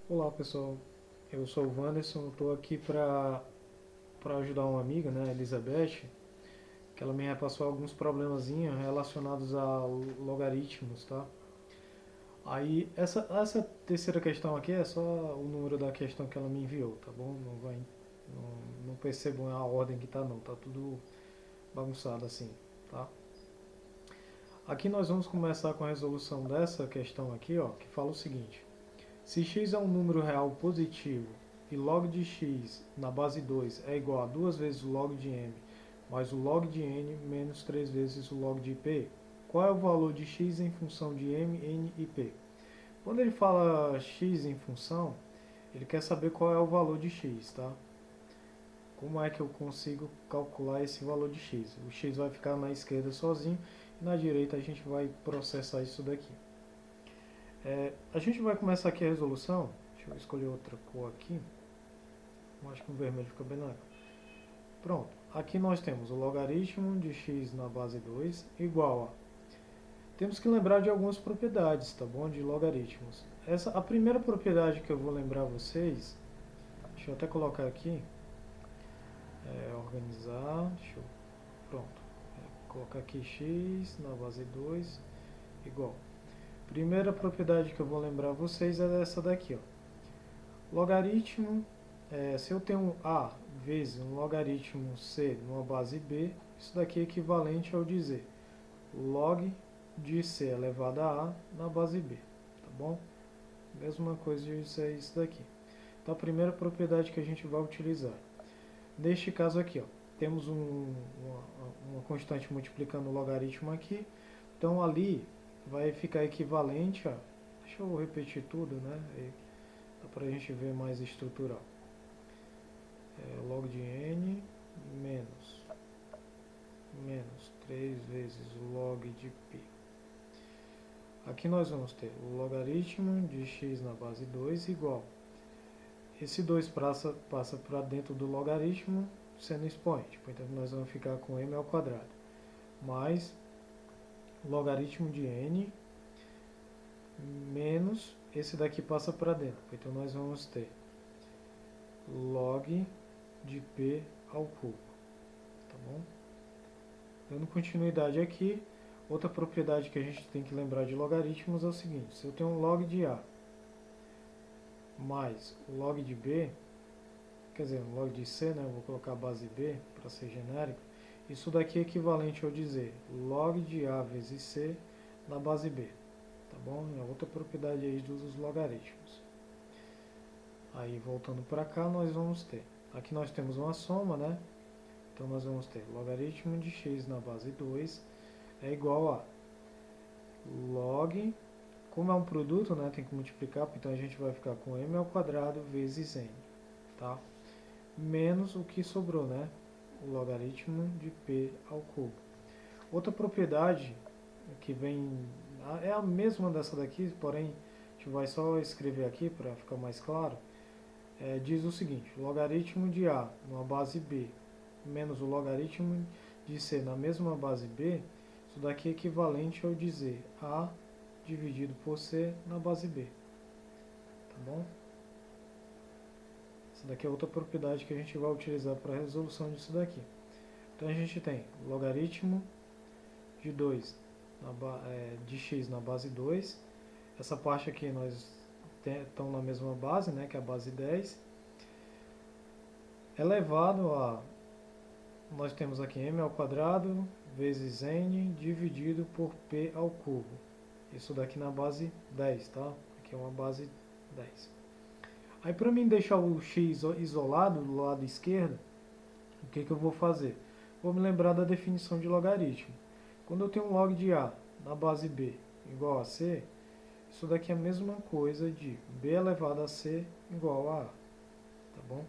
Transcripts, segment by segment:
Olá pessoal, eu sou o Wanderson, estou aqui para ajudar uma amiga, né, Elizabeth, que ela me repassou alguns problemazinhos relacionados a logaritmos, tá? Aí essa terceira questão aqui é só o número da questão que ela me enviou, tá bom? Não percebam a ordem que tá não, tá tudo bagunçado assim, tá? Aqui nós vamos começar com a resolução dessa questão aqui, ó, que fala o seguinte: se x é um número real positivo e log de x na base 2 é igual a 2 vezes o log de m mais o log de n menos 3 vezes o log de p, qual é o valor de x em função de m, n e p? Quando ele fala x em função, ele quer saber qual é o valor de x, tá? Como é que eu consigo calcular esse valor de x? O x vai ficar na esquerda sozinho e na direita a gente vai processar isso daqui. A gente vai começar aqui a resolução. Deixa eu escolher outra cor aqui. Eu acho que o vermelho fica bem legal. Pronto. Aqui nós temos o logaritmo de x na base 2 igual a... Temos que lembrar de algumas propriedades, tá bom? De logaritmos. A primeira propriedade que eu vou lembrar vocês, deixa eu até colocar aqui, organizar, pronto. Colocar aqui x na base 2 igual. Primeira propriedade que eu vou lembrar vocês é essa daqui, ó. Logaritmo, se eu tenho A vezes um logaritmo C numa base B, isso daqui é equivalente ao dizer log de C elevado a A na base B, tá bom? Mesma coisa de isso daqui. Então a primeira propriedade que a gente vai utilizar. Neste caso aqui, ó, temos uma constante multiplicando o logaritmo aqui, então ali vai ficar equivalente a... Deixa eu repetir tudo, né? Dá para a gente ver mais estrutural. Log de n menos 3 vezes o log de p. Aqui nós vamos ter o logaritmo de x na base 2 igual. Esse 2 passa para dentro do logaritmo sendo expoente. Então nós vamos ficar com m ao quadrado. Mais logaritmo de n menos esse daqui passa para dentro. Então nós vamos ter log de p ao cubo. Tá bom? Dando continuidade aqui, outra propriedade que a gente tem que lembrar de logaritmos é o seguinte: se eu tenho um log de A mais o log de B, quer dizer, um log de C, né, eu vou colocar a base B para ser genérico, isso daqui é equivalente ao dizer log de A vezes C na base B. Tá bom? É outra propriedade aí dos logaritmos. Aí voltando para cá, nós vamos ter, aqui nós temos uma soma, né? Então nós vamos ter logaritmo de x na base 2 é igual a log, como é um produto, né, tem que multiplicar, então a gente vai ficar com m ao quadrado vezes n, tá? Menos o que sobrou, né? O logaritmo de p ao cubo. Outra propriedade que vem, é a mesma dessa daqui, porém a gente vai só escrever aqui para ficar mais claro, diz o seguinte: logaritmo de a numa base b menos o logaritmo de c na mesma base b, isso daqui é equivalente ao dizer a dividido por c na base b, tá bom? Essa daqui é outra propriedade que a gente vai utilizar para a resolução disso daqui. Então a gente tem logaritmo de 2 de x na base 2. Essa parte aqui nós estão na mesma base, né, que é a base 10, elevado a... Nós temos aqui m ao quadrado vezes n dividido por p ao cubo. Isso daqui na base 10, tá? Aqui é uma base 10. Aí para mim deixar o x isolado do lado esquerdo, o que eu vou fazer? Vou me lembrar da definição de logaritmo. Quando eu tenho um log de a na base b igual a c, isso daqui é a mesma coisa de b elevado a c igual a, tá bom?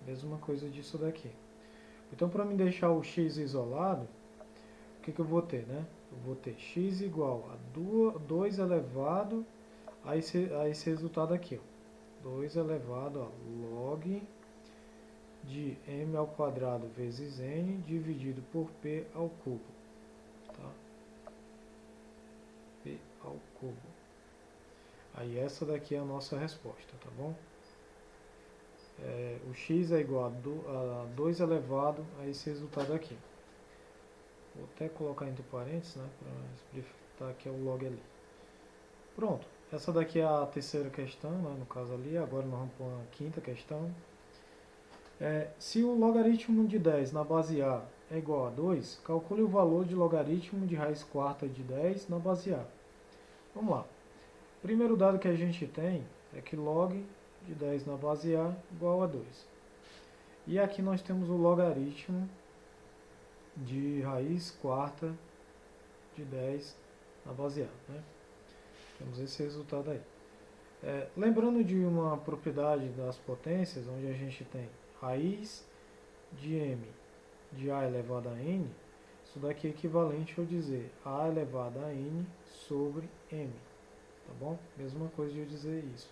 Mesma coisa disso daqui. Então, para me deixar o x isolado, o que eu vou ter, né? Eu vou ter x igual a 2 elevado a esse resultado aqui, ó. 2 elevado a log de m ao quadrado vezes n dividido por p ao cubo. Tá? P ao cubo. Aí essa daqui é a nossa resposta, tá bom? O x é igual a 2 elevado a esse resultado aqui. Vou até colocar entre parênteses, né, para explicitar que é o log ali. Pronto, essa daqui é a terceira questão, né, no caso ali. Agora nós vamos para a quinta questão. Se o logaritmo de 10 na base A é igual a 2, calcule o valor de logaritmo de raiz quarta de 10 na base A. Vamos lá. O primeiro dado que a gente tem é que log de 10 na base A igual a 2. E aqui nós temos o logaritmo de raiz quarta de 10 na base A. Né? Temos esse resultado aí. Lembrando de uma propriedade das potências, onde a gente tem raiz de m de a elevado a n, isso daqui é equivalente ao dizer a elevado a n sobre m. Tá bom? Mesma coisa de eu dizer isso.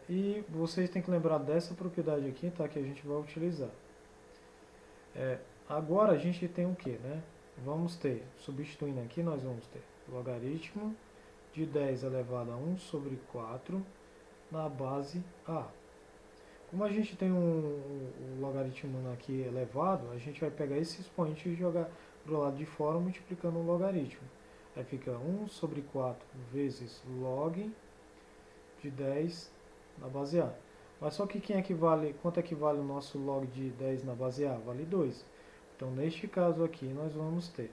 E vocês têm que lembrar dessa propriedade aqui, tá? Que a gente vai utilizar. Agora a gente tem o que, né? Vamos ter, substituindo aqui, nós vamos ter logaritmo de 10 elevado a 1 sobre 4 na base A. Como a gente tem um logaritmo aqui elevado, a gente vai pegar esse expoente e jogar para o lado de fora multiplicando o logaritmo. Aí fica 1 sobre 4 vezes log de 10 na base A. Mas só que quanto é que vale o nosso log de 10 na base A? Vale 2. Então, neste caso aqui, nós vamos ter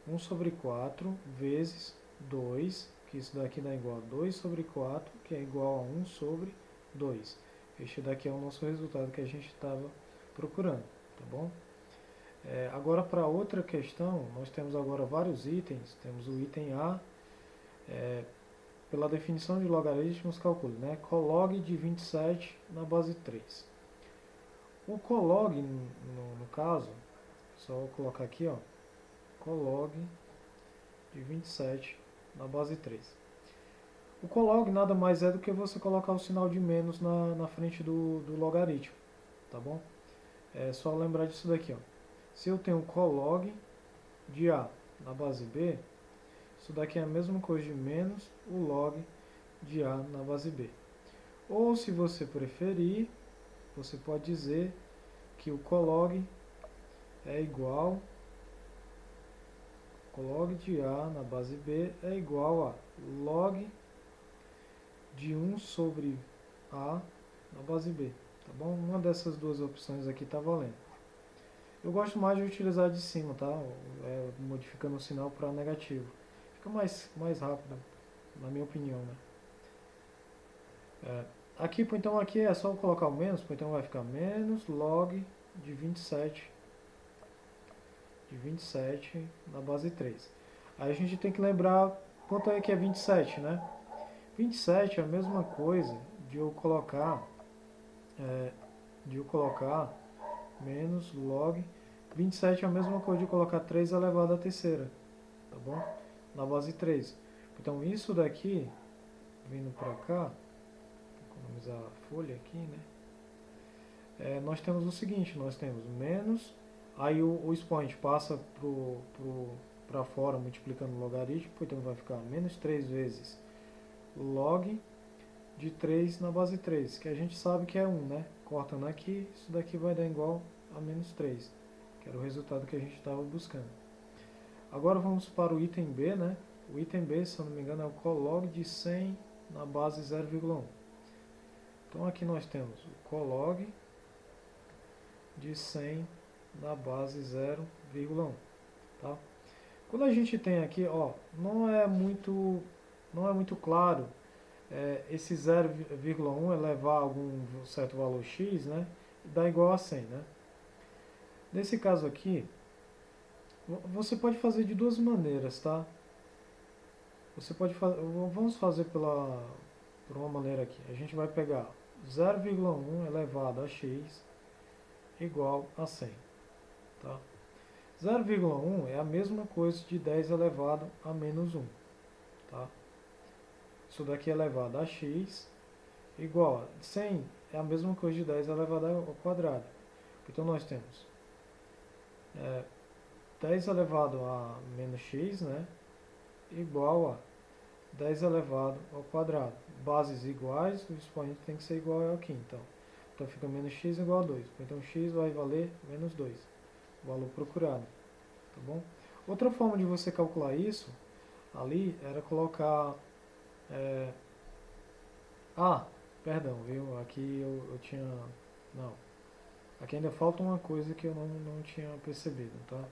1 sobre 4 vezes 2, que isso daqui dá igual a 2 sobre 4, que é igual a 1 sobre 2. Este daqui é o nosso resultado que a gente estava procurando, tá bom? Agora, para outra questão, nós temos agora vários itens. Temos o item A, pela definição de logaritmos, calcule, né? Colog de 27 na base 3. O colog, no caso, só vou colocar aqui, ó, colog de 27 na base 3. O colog nada mais é do que você colocar o sinal de menos na frente do logaritmo, tá bom? É só lembrar disso daqui, ó. Se eu tenho colog de A na base B, isso daqui é a mesma coisa de menos o log de A na base B. Ou, se você preferir, você pode dizer que o colog é igual, log de A na base B é igual a log de 1 sobre A na base B, tá bom? Uma dessas duas opções aqui está valendo. Eu gosto mais de utilizar de cima, tá? Modificando o sinal para negativo. Fica mais rápido, na minha opinião, né? Aqui é só colocar o menos, então vai ficar menos log de 27 na base 3. Aí a gente tem que lembrar quanto é que é 27, né? 27 é a mesma coisa de eu colocar menos log. 27 é a mesma coisa de colocar 3 elevado à terceira, tá bom? Na base 3. Então isso daqui, vindo para cá, vou economizar a folha aqui, né? Nós temos o seguinte, nós temos menos, aí o expoente passa para fora multiplicando o logaritmo, então vai ficar menos 3 vezes log de 3 na base 3, que a gente sabe que é 1, né? Cortando aqui, isso daqui vai dar igual a menos 3, que era o resultado que a gente estava buscando. Agora vamos para o item B, né? O item B, se eu não me engano, é o colog de 100 na base 0,1. Então aqui nós temos o colog de 100 na base 0,1, tá? Quando a gente tem aqui, ó, não é muito claro esse 0,1 elevar a algum certo valor x, né? Dá igual a 100, né? Nesse caso aqui, você pode fazer de duas maneiras, tá? Vamos fazer por uma maneira aqui. A gente vai pegar 0,1 elevado a x igual a 100, tá? 0,1 é a mesma coisa de 10 elevado a menos 1, tá? Isso daqui é elevado a x igual a 100 é a mesma coisa de 10 elevado ao quadrado. Então nós temos 10 elevado a menos x, né, igual a 10 elevado ao quadrado. Bases iguais, o expoente tem que ser igual aqui, então. Então fica menos x igual a 2. Então x vai valer menos 2, o valor procurado, tá bom? Outra forma de você calcular isso ali era colocar... perdão, viu? Aqui eu tinha... Não. Aqui ainda falta uma coisa que eu não tinha percebido, tá?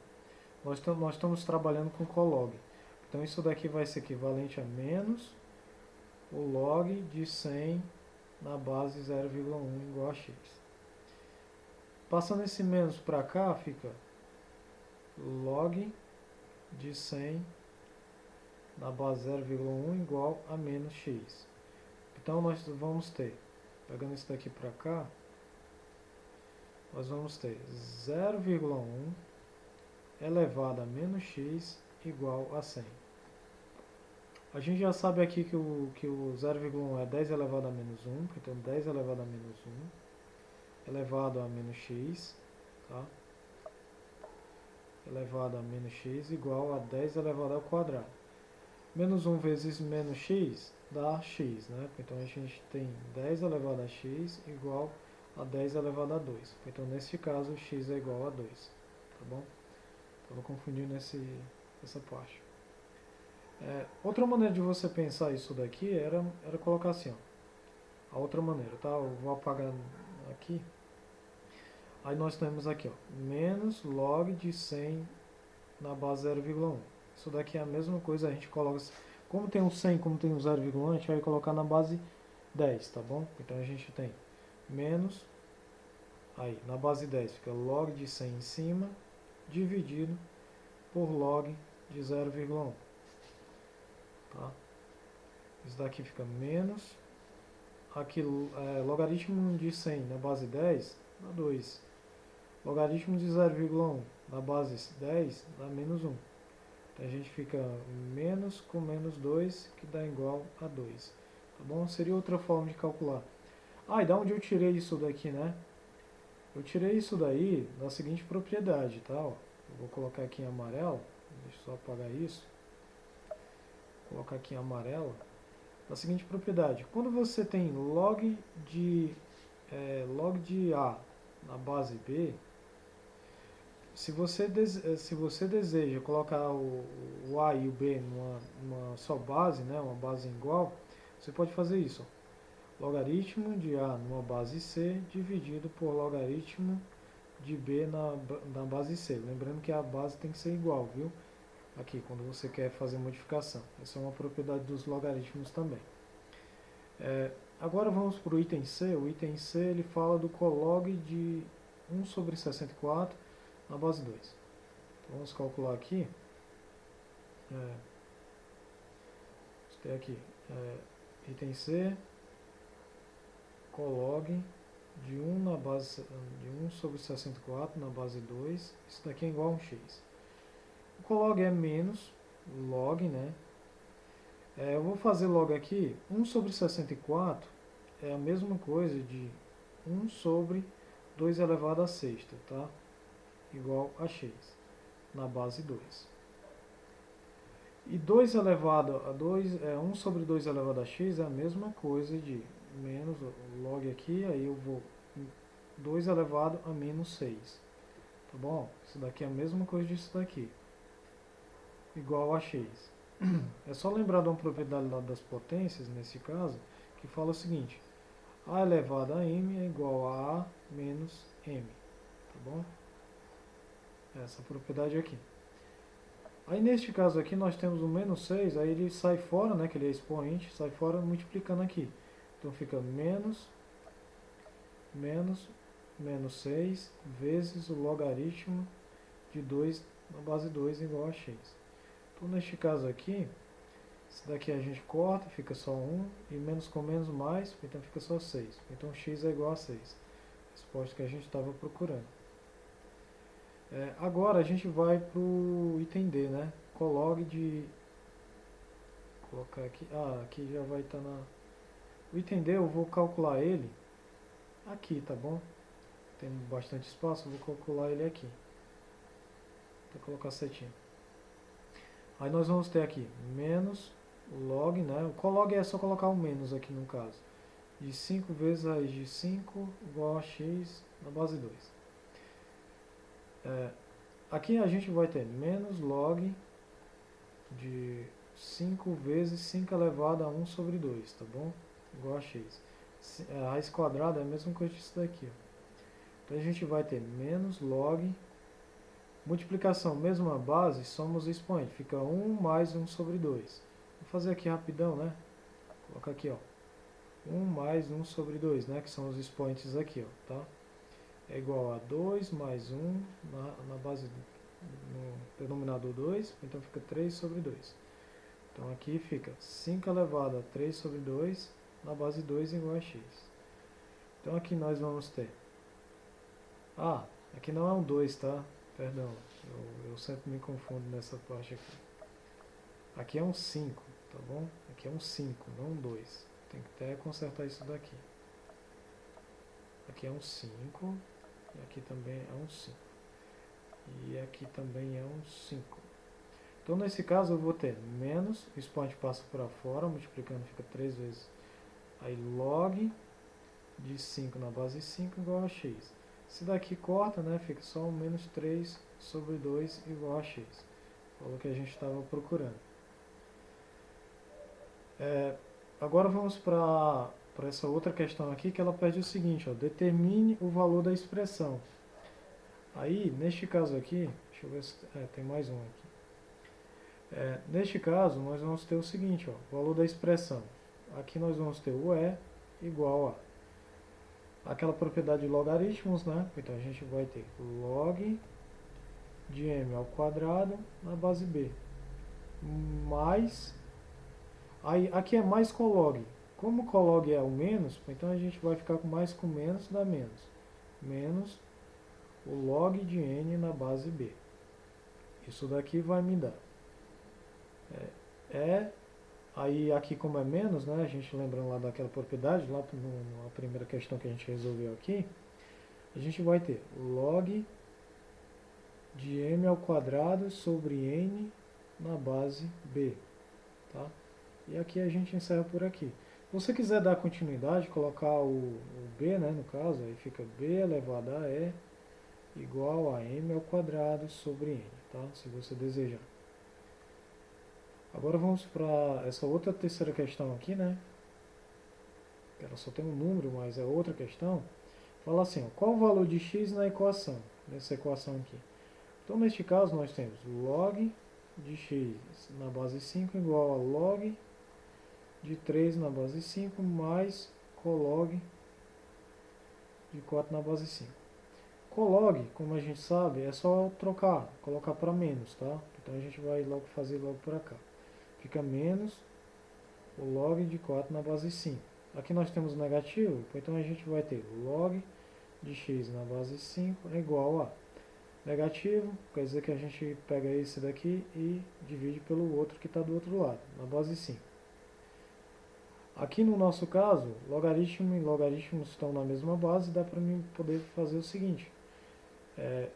Nós estamos trabalhando com colog. Então isso daqui vai ser equivalente a menos o log de 100 na base 0,1 igual a x. Passando esse menos para cá, fica log de 100 na base 0,1 igual a menos x. Então nós vamos ter, pegando isso daqui para cá, nós vamos ter 0,1 elevado a menos x igual a 100. A gente já sabe aqui que o 0,1 é 10 elevado a menos 1, então 10 elevado a menos 1, elevado a menos x, tá? Elevado a menos x igual a 10 elevado ao quadrado. Menos 1 vezes menos x dá x, né? Então a gente tem 10 elevado a x igual a 10 elevado a 2. Então nesse caso x é igual a 2, tá bom? Estava confundindo essa parte. Outra maneira de você pensar isso daqui era colocar assim, ó. A outra maneira, tá? Eu vou apagar aqui. Aí nós temos aqui, ó, menos log de 100 na base 0,1. Isso daqui é a mesma coisa, a gente coloca... Como tem um 100, como tem um 0,1, a gente vai colocar na base 10, tá bom? Então a gente tem menos... Aí, na base 10 fica log de 100 em cima, dividido por log de 0,1. Tá? Isso daqui fica menos, aqui logaritmo de 100 na base 10 dá 2, logaritmo de 0,1 na base 10 dá menos 1. Então a gente fica menos com menos 2, que dá igual a 2. Tá bom? Seria outra forma de calcular. E da onde eu tirei isso daqui, né? Eu tirei isso daí da seguinte propriedade, tá? Ó, eu vou colocar aqui em amarelo, deixa eu só apagar isso. Colocar aqui em amarelo, da seguinte propriedade. Quando você tem log de A na base B, se você deseja colocar o A e o B numa só base, né, uma base igual, você pode fazer isso. Ó. Logaritmo de A numa base C dividido por logaritmo de B na base C. Lembrando que a base tem que ser igual, viu? Aqui, quando você quer fazer modificação. Essa é uma propriedade dos logaritmos também. Agora vamos para o item C. O item C ele fala do colog de 1 sobre 64 na base 2. Então vamos calcular aqui. Vamos ter aqui item C, colog de 1 sobre 64 na base 2. Isso daqui é igual a um x. O colog é menos log, né? Eu vou fazer logo aqui, 1 sobre 64 é a mesma coisa de 1 sobre 2 elevado a sexta, tá? Igual a x, na base 2. E 2 elevado a 2, 1 sobre 2 elevado a x é a mesma coisa de menos log aqui, aí eu vou 2 elevado a menos 6. Tá bom? Isso daqui é a mesma coisa disso daqui. Igual a x. É só lembrar de uma propriedade lá das potências, nesse caso, que fala o seguinte. A elevado a m é igual a A menos m. Tá bom? Essa propriedade aqui. Aí neste caso aqui nós temos o menos 6, aí ele sai fora, né, que ele é expoente, sai fora multiplicando aqui. Então fica menos 6 vezes o logaritmo de 2 na base 2 igual a x. Então neste caso aqui, esse daqui a gente corta, fica só 1, e menos com menos mais, então fica só 6. Então x é igual a 6. Resposta que a gente estava procurando. Agora a gente vai para o item D, né? Colog de... Vou colocar aqui. Aqui já vai estar na... O item D eu vou calcular ele aqui, tá bom? Tem bastante espaço, eu vou calcular ele aqui. Vou colocar setinha. Aí nós vamos ter aqui menos log, né? O colog é só colocar o menos aqui no caso. De 5 vezes a raiz de 5 igual a x na base 2. Aqui a gente vai ter menos log de 5 vezes 5 elevado a 1 sobre 2, tá bom? Igual a x. A raiz quadrada é a mesma coisa disso daqui, ó. Então a gente vai ter menos log, multiplicação, mesma base, somos o expoente, fica 1 mais 1 sobre 2. Vou fazer aqui rapidão, né? Colocar aqui, ó, 1 mais 1 sobre 2, né? Que são os expoentes aqui, ó, tá? É igual a 2 mais 1 na base, no denominador 2, então fica 3 sobre 2. Então aqui fica 5 elevado a 3 sobre 2 na base 2 igual a x. Então aqui nós vamos ter... aqui não é um 2, tá? Perdão, eu sempre me confundo nessa parte aqui. Aqui é um 5, tá bom? Aqui é um 5, não um 2. Tem que até consertar isso daqui. Aqui é um 5, e aqui também é um 5. E aqui também é um 5. Então nesse caso eu vou ter menos, o expoente passa para fora, multiplicando fica 3 vezes. Aí log de 5 na base 5 igual a x. Esse daqui corta, né? Fica só um menos 3 sobre 2 igual a x. Foi o que a gente estava procurando. Agora vamos para essa outra questão aqui, que ela pede o seguinte, ó, determine o valor da expressão. Aí, neste caso aqui, deixa eu ver se tem mais um aqui. Neste caso, nós vamos ter o seguinte, ó, valor da expressão. Aqui nós vamos ter o E igual a aquela propriedade de logaritmos, né? Então a gente vai ter log de m ao quadrado na base b, mais... Aí, aqui é mais com log. Como colog é o menos, então a gente vai ficar com mais com menos, dá menos. Menos o log de n na base b. Isso daqui vai me dar. Aí aqui como é menos, né, a gente lembrando lá daquela propriedade, lá na primeira questão que a gente resolveu aqui, a gente vai ter log de m ao quadrado sobre n na base b. Tá? E aqui a gente encerra por aqui. Se você quiser dar continuidade, colocar o b, né, no caso, aí fica b elevado a e igual a m ao quadrado sobre n, tá? Se você desejar. Agora vamos para essa outra terceira questão aqui, né? Ela só tem um número, mas é outra questão. Fala assim, ó, qual o valor de x na equação? Nessa equação aqui. Então, neste caso, nós temos log de x na base 5 igual a log de 3 na base 5 mais colog de 4 na base 5. Colog, como a gente sabe, é só trocar, colocar para menos, tá? Então a gente vai logo fazer logo para cá. Fica menos o log de 4 na base 5. Aqui nós temos negativo, então a gente vai ter log de x na base 5 é igual a negativo, quer dizer que a gente pega esse daqui e divide pelo outro que está do outro lado, na base 5. Aqui no nosso caso, logaritmo e logaritmos estão na mesma base, dá para mim poder fazer o seguinte,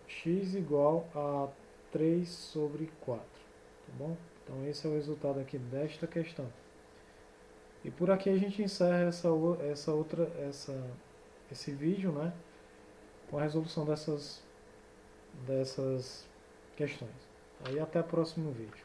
x igual a 3 sobre 4, tá bom? Então esse é o resultado aqui desta questão. E por aqui a gente encerra esse vídeo, né, com a resolução dessas questões. Aí até o próximo vídeo.